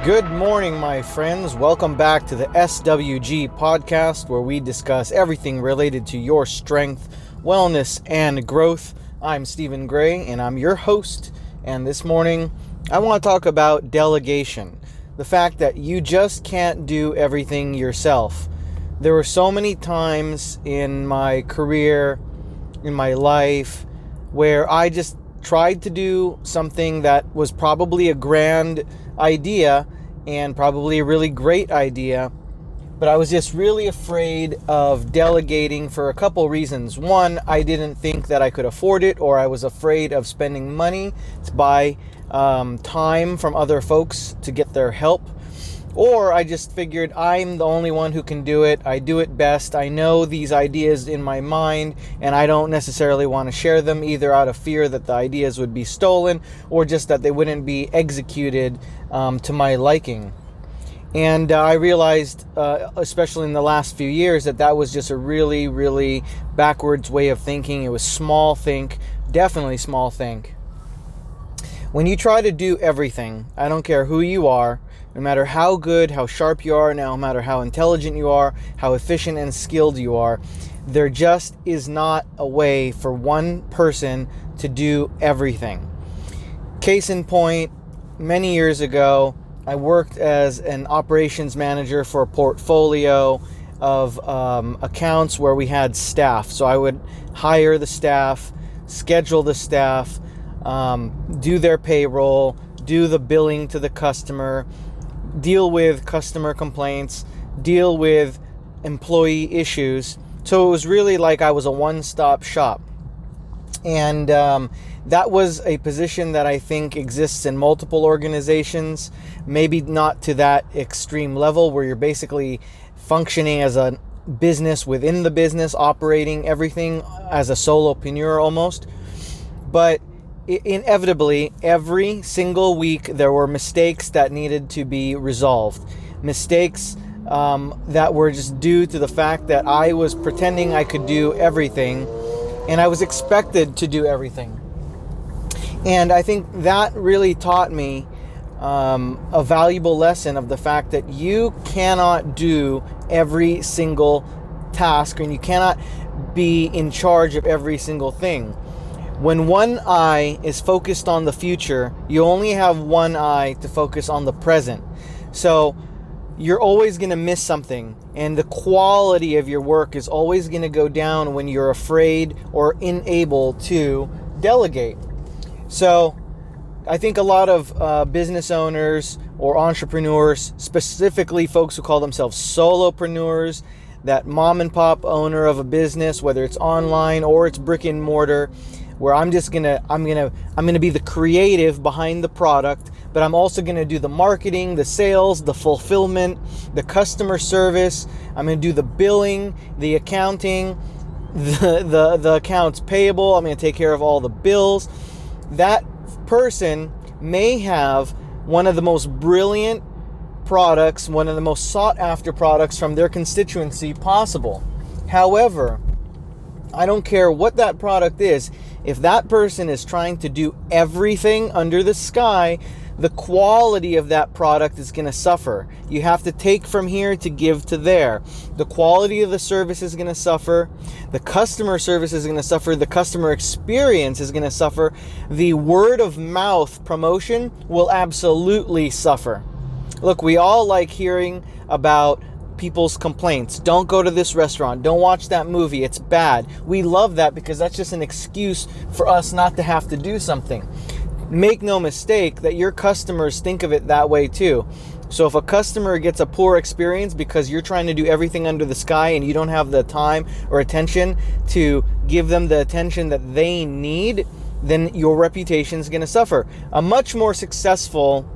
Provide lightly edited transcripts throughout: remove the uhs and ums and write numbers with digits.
Good morning, my friends. Welcome back to the SWG podcast, where we discuss everything related to your strength, wellness, and growth. I'm Stephen Gray, and I'm your host. And this morning, I want to talk about delegation. The fact that you just can't do everything yourself. There were so many times in my career, in my life, where I just tried to do something that was probably a grand idea and probably a really great idea, but I was just really afraid of delegating for a couple reasons. One, I didn't think that I could afford it, or I was afraid of spending money to buy time from other folks to get their help. Or I just figured I'm the only one who can do it. I do it best. I know these ideas in my mind, and I don't necessarily want to share them, either out of fear that the ideas would be stolen or just that they wouldn't be executed to my liking. And I realized, especially in the last few years, that was just a really, really backwards way of thinking. It was small think, definitely small think. When you try to do everything, I don't care who you are, no matter how good, how sharp you are, no matter how intelligent you are, how efficient and skilled you are, there just is not a way for one person to do everything. Case in point, many years ago, I worked as an operations manager for a portfolio of accounts where we had staff. So I would hire the staff, schedule the staff, do their payroll, do the billing to the customer, deal with customer complaints, deal with employee issues. So it was really like I was a one-stop shop. And that was a position that I think exists in multiple organizations, maybe not to that extreme level where you're basically functioning as a business within the business, operating everything as a solopreneur almost. But inevitably, every single week there were mistakes that needed to be resolved. Mistakes that were just due to the fact that I was pretending I could do everything, and I was expected to do everything. And I think that really taught me a valuable lesson of the fact that you cannot do every single task, and you cannot be in charge of every single thing. When one eye is focused on the future, you only have one eye to focus on the present. So you're always going to miss something, and the quality of your work is always going to go down when you're afraid or unable to delegate. So I think a lot of business owners or entrepreneurs, specifically folks who call themselves solopreneurs, that mom and pop owner of a business, whether it's online or it's brick and mortar, where I'm gonna be the creative behind the product, but I'm also gonna do the marketing, the sales, the fulfillment, the customer service. I'm gonna do the billing, the accounting, the accounts payable. I'm gonna take care of all the bills. That person may have one of the most brilliant products, one of the most sought after products from their constituency possible. However, I don't care what that product is. If that person is trying to do everything under the sky, the quality of that product is going to suffer. You have to take from here to give to there. The quality of the service is going to suffer. The customer service is going to suffer. The customer experience is going to suffer. The word of mouth promotion will absolutely suffer. Look, we all like hearing about people's complaints. Don't go to this restaurant. Don't watch that movie. It's bad. We love that because that's just an excuse for us not to have to do something. Make no mistake that your customers think of it that way too. So if a customer gets a poor experience because you're trying to do everything under the sky and you don't have the time or attention to give them the attention that they need, then your reputation is going to suffer. A much more successful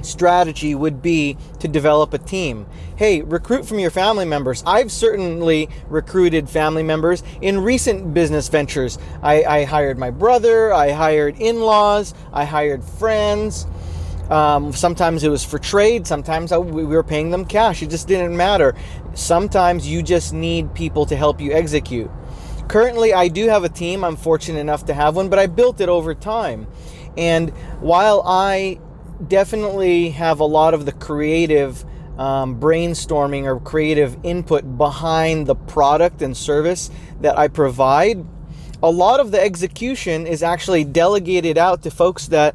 strategy would be to develop a team. Hey, recruit from your family members. I've certainly recruited family members in recent business ventures. I hired my brother, I hired in-laws, I hired friends. Sometimes it was for trade, sometimes we were paying them cash. It just didn't matter. Sometimes you just need people to help you execute. Currently, I do have a team. I'm fortunate enough to have one, but I built it over time. And while I definitely have a lot of the creative brainstorming or creative input behind the product and service that I provide. A lot of the execution is actually delegated out to folks that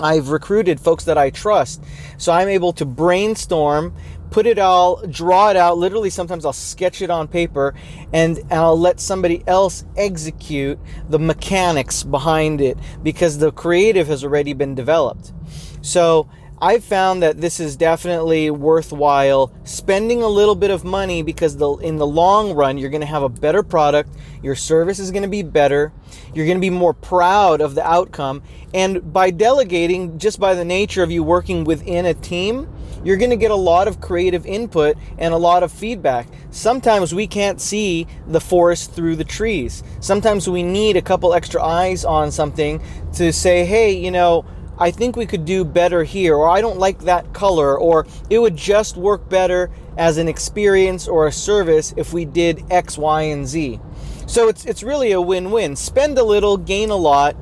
I've recruited, folks that I trust. So I'm able to brainstorm, put it all, draw it out. Literally, sometimes I'll sketch it on paper and I'll let somebody else execute the mechanics behind it because the creative has already been developed. So I've found that this is definitely worthwhile spending a little bit of money because in the long run, you're going to have a better product. Your service is going to be better. You're going to be more proud of the outcome. And by delegating, just by the nature of you working within a team, you're going to get a lot of creative input and a lot of feedback. Sometimes we can't see the forest through the trees. Sometimes we need a couple extra eyes on something to say, hey, I think we could do better here, or I don't like that color, or it would just work better as an experience or a service if we did X, Y, and Z. So it's really a win-win. Spend a little, gain a lot.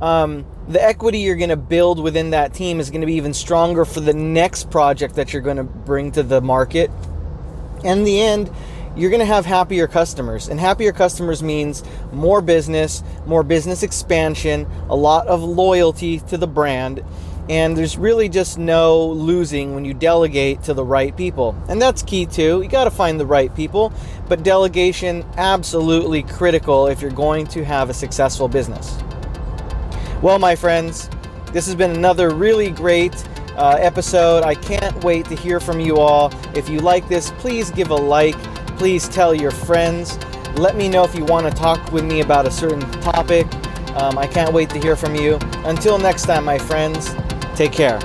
The equity you're going to build within that team is going to be even stronger for the next project that you're going to bring to the market. And in the end, you're going to have happier customers. And happier customers means more business expansion, a lot of loyalty to the brand. And there's really just no losing when you delegate to the right people. And that's key too. You got to find the right people. But delegation, absolutely critical if you're going to have a successful business. Well, my friends, this has been another really great episode. I can't wait to hear from you all. If you like this, please give a like. Please tell your friends. Let me know if you want to talk with me about a certain topic. I can't wait to hear from you. Until next time, my friends, take care.